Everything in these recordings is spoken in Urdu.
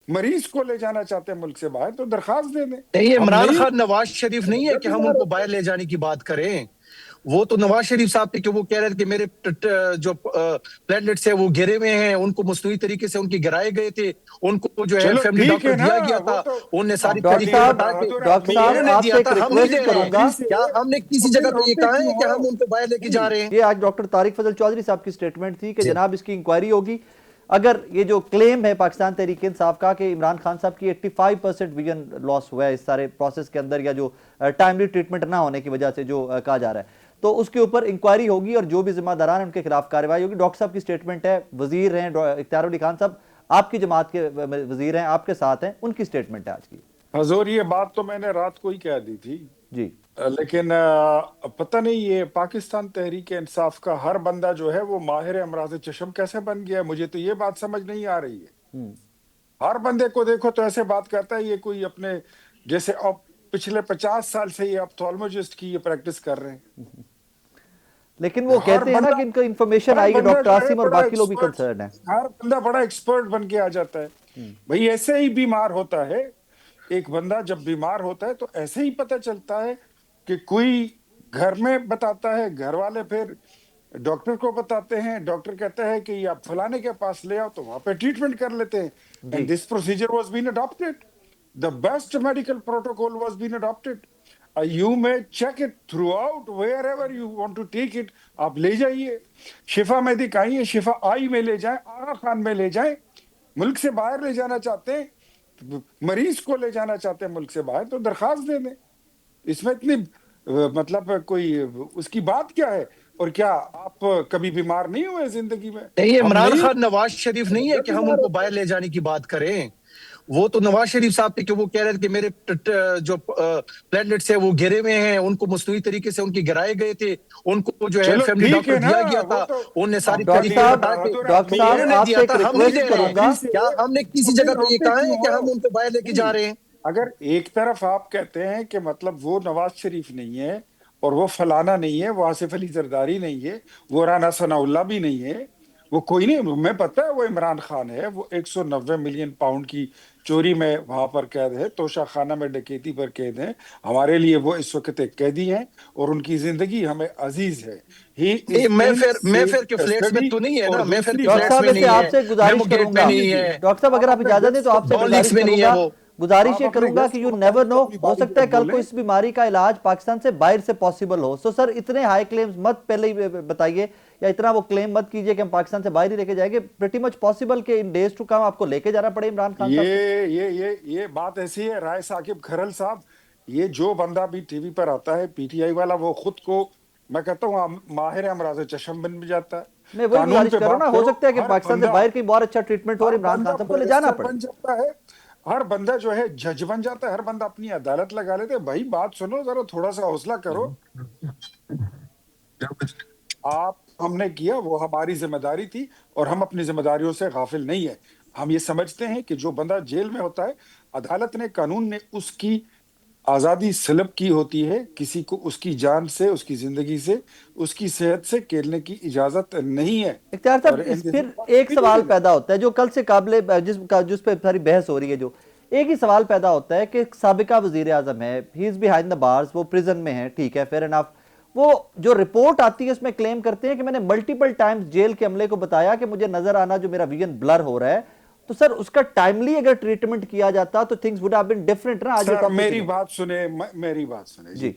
مریض کو لے جانا چاہتے ہیں ملک سے باہر تو درخواست دے دیں. نہیں، ہم عمران نہیں خان نواز شریف نہیں ہے کہ ہم ان کو باہر لے جانے کی بات کریں. وہ تو نواز شریف صاحب تھے کہ وہ کہہ رہے تھے کہ میرے جو پلیٹلیٹس ہیں وہ گرے ہوئے ہیں، ان کو مصنوعی طریقے سے ان کے گرائے گئے تھے، ان کو جو ہے چلو فیملی ٹھیک ڈاکٹر ہے نا، دیا گیا وہ تھا، تو انہوں نے ساری ابھی طریقے بتا کے بہادر یہ آدمی انہوں ہے. نے آپ دیا سے تھا، ایک ہم نہیں ریکویسٹ دے رہے کروں ہیں. گا. کیا ہم نے کسی جگہ پہ یہ کہا ہے کہ ہم ان کو باہر لے کے جا رہے ہیں؟ یہ آج ڈاکٹر طارق فضل چودھری صاحب کی سٹیٹمنٹ تھی کہ جناب اس کی انکوائری ہوگی. اگر یہ جو کلیم ہے پاکستان تحریک انصاف کا کہ عمران خان صاحب کی 85% ویژن لاس ہوا ہے اس سارے پروسیس کے اندر، یا جو ٹائملی ٹریٹمنٹ نہ ہونے کی وجہ سے جو کہا جا رہا ہے، تو اس کے اوپر انکوائری ہوگی اور جو بھی ذمہ داران ہیں ان کے خلاف کارروائی ہوگی. ڈاکٹر صاحب کی سٹیٹمنٹ ہے، وزیر ہیں اختیار علی خان صاحب، آپ کی جماعت کے وزیر ہیں، آپ کے ساتھ ہیں، ان کی سٹیٹمنٹ ہے آج کی. حضور یہ بات تو میں نے رات کو ہی کہہ دی تھی، جی لیکن پتہ نہیں یہ پاکستان تحریک انصاف کا ہر بندہ جو ہے وہ ماہر امراض چشم کیسے بن گیا ہے، مجھے تو یہ بات سمجھ نہیں آ رہی ہے. ہر بندے کو دیکھو تو ایسے بات کرتا ہے یہ کوئی اپنے جیسے اب پچھلے 50 سال سے یہ آپتھالموجسٹ کی یہ پریکٹس کر رہے ہیں. لیکن وہ ہر کہتے ہیں نا بندہ کہ ان کو انفارمیشن ہر آئی کہ بندہ ڈاکٹر جو ہے عاصم اور بڑا باقی لوگ بھی ایکسپرٹ، کنسرن ہیں. ہر بندہ بڑا ایکسپرٹ بن کے آ جاتا ہے. بھئی ایسے ہی بیمار ہوتا ہے ایک بندہ، جب بیمار ہوتا ہے تو ایسے ہی پتہ چلتا ہے کہ کوئی گھر میں بتاتا ہے، گھر والے پھر ڈاکٹر کو بتاتے ہیں، ڈاکٹر کہتا ہے کہ یہ آپ فلانے کے پاس لے آؤ تو وہاں پہ ٹریٹمنٹ کر لیتے ہیں. جی and this procedure was been adapted. The best medical protocol was being adopted. You may check it throughout wherever you want to take it. آپ لے جائیے. شفا میں دکھائیے، شفا آئی میں لے جائیں، آغا خان میں لے جائیں. ملک سے باہر لے جانا چاہتے ہیں، مریض کو لے جانا چاہتے ہیں ملک سے باہر تو درخواست دے دیں. اس میں اتنی مطلب کوئی اس کی بات کیا ہے؟ اور کیا آپ کبھی بیمار نہیں ہوئے زندگی میں؟ نہیں، ہم عمران نہیں خان نواز شریف نہیں ہے کہ ہم ان کو باہر لے جانے کی بات کریں. وہ تو نواز شریف صاحب تھے کہ وہ کہہ رہے تھے کہ میرے جو پلیٹلیٹس ہیں وہ گرے ہوئے ہیں، ان کو مصنوعی طریقے سے ان کے گرائے گئے تھے، ان کو جو ہے چلو فیملی ٹھیک ڈاکٹر ہے نا، دیا گیا وہ تھا، تو انہوں نے ساری ڈاکٹر طریقے صاحب بتا کے ڈاکٹر یہ صاحب انہوں نے آپ دیا سے ایک تھا، ہم نہیں ریکویسٹ دے رہے کروں ہیں. گا. کیا ہم نے کسی جگہ پہ یہ کہا ہے کہ ہم ان کو باہر لے کے جا رہے ہیں؟ اگر ایک طرف آپ کہتے ہیں کہ مطلب وہ نواز شریف نہیں ہے اور وہ فلانا نہیں ہے، وہ آصف علی زرداری نہیں ہے، وہ رانا ثناء اللہ بھی نہیں ہے، وہ کوئی نہیں، میں پتہ ہے وہ عمران خان ہے، وہ 190 ملین پاؤنڈ کی چوری میں وہاں پر قید ہے، توشہ خانہ میں ڈکیتی پر قید ہے. ہمارے لیے وہ اس وقت ایک قیدی ہیں اور ان کی زندگی ہمیں عزیز ہے. ہی از ان میں سیف پھر کے فلیٹس میں کسٹڈی. تو نہیں ہے اور نا، میں پھر دوسری کے ڈاکٹر فلیٹس صاحب میں بات ویسے نہیں آپ ہے، سے میمو گزارش کروں گیٹ میں گا، نہیں ہے، ڈاکٹر صاحب اگر آپ اپنے اجازت دیں تو گیسٹ آپ سے ڈان لیکس گزارش میں کروں نہیں ہے گا. وہ. گزارش آپ یہ اپنے کروں گا کہ گیسٹ یو کو نیور بتائیں نو، تو اپنی ہو باری سکتا پہ ہے کل کو بولیں. اس بیماری کا علاج پاکستان سے باہر سے پاسبل ہو. سو سر اتنے ہائی کلیمز مت پہلے ہی بتائیے، یا اتنا وہ کلیم مت کیجئے کہ ہم پاکستان سے باہر ہی لے کے جائیں گے. پریٹی مچ پاسبل کہ ان ڈیز ٹو کم آپ کو لے کے جانا پڑے عمران خان صاحب کو. یہ بات ایسی ہے رائے ثاقب کھرل صاحب، یہ جو بندہ بھی ٹی وی پر آتا ہے پی ٹی آئی والا، وہ خود کو میں کہتا ہوں ماہر امراض چشم بن جاتا ہے. میں وہی قانون گزارش پہ کر رہا ہوں نا، بات ہو کرو. سکتا ہے کہ ہر پاکستان سے بندہ باہر کہیں بہت اچھا ٹریٹمنٹ ہو اور ہر عمران خان بندہ صاحب کو لے جانا بیرسٹر پڑے. بن جاتا ہے، ہر بندہ جو ہے جج بن جاتا ہے، ہر بندہ اپنی عدالت لگا لیتے ہیں. بھائی بات سنو ذرا، تھوڑا سا حوصلہ کرو. آپ ہم نے کیا وہ ہماری ذمہ داری تھی اور ہم اپنی ذمہ داریوں سے غافل نہیں ہیں. ہم یہ سمجھتے ہیں کہ جو بندہ جیل میں ہوتا ہے، عدالت نے، قانون نے اس کی آزادی سلب کی ہوتی ہے. کسی کو اس کی جان سے، اس کی زندگی سے، اس کی صحت سے کھیلنے کی اجازت نہیں ہے. اختیار اور صاحب پھر ایک سوال پیدا ہوتا ہے جو کل سے قابل جس پہ ساری بحث ہو رہی ہے، جو ایک ہی سوال پیدا ہوتا ہے کہ سابقہ وزیر اعظم ہے، ہی از بیہائنڈ دا بارز، وہ پریزن میں ہے، ٹھیک ہے، فیئر انف. وہ جو رپورٹ آتی ہے اس میں کلیم کرتے ہیں کہ میں نے ملٹیپل ٹائمز جیل کے عملے کو بتایا کہ مجھے نظر آنا جو میرا ویژن بلر ہو رہا ہے. تو سر اس کا ٹائملی اگر ٹریٹمنٹ کیا جاتا تو things would have been different نا. آج یہ سر ٹاپک میری جو بات سنیں، میری بات سنیں جی. جی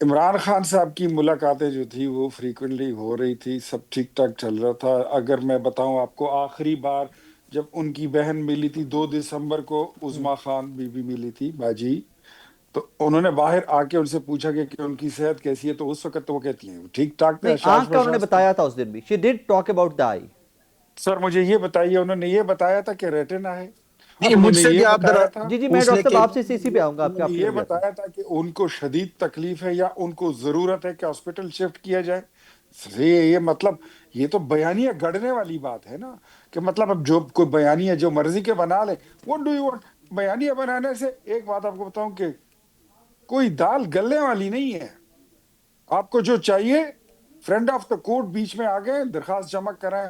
عمران خان صاحب کی ملاقاتیں جو تھی وہ فریکوینٹلی ہو رہی تھی، سب ٹھیک ٹھاک چل رہا تھا. اگر میں بتاؤں آپ کو، آخری بار جب ان کی بہن ملی تھی 2 دسمبر کو، عظما خان بی بی ملی تھی باجی، تو انہوں نے باہر آ کے ان سے پوچھا کہ ان کی صحت کیسی ہے، تو اس وقت تو وہ کہتی ہیں ٹھیک ٹھاک تھے، نہیں، اشاش آنکھ کا انہوں نے بشاش تھے. بتایا تھا اس دن بھی. she did talk about the eye. سر مجھے یہ بتائیے، انہوں نے یہ بتایا تھا کہ ریٹنا ہے؟ نہیں، انہوں مجھ نے سے یہ بھی آپ ذرا بتایا تھا جی میں پوچھ لے ڈاکٹر صاحب کہ آپ سے اسی پہ آؤں گا، انہوں نے آپ کی یہ ہو جاتے ہیں. بتایا تھا کہ ان کو شدید تکلیف ہے یا ان کو ضرورت ہے کہ ہاسپٹل شفٹ کیا جائے. یہ مطلب یہ تو بیانیہ گڑنے والی بات ہے نا، کہ مطلب اب جو کوئی بیانیہ جو مرضی کے بنا لے. what do you want؟ بیانیہ بنانے سے ایک بات آپ کو بتاؤں کہ کوئی دال گلنے والی نہیں ہے. آپ کو جو چاہیے، فرینڈ آف دا کورٹ بیچ میں آ گئے، درخواست جمع کرائیں،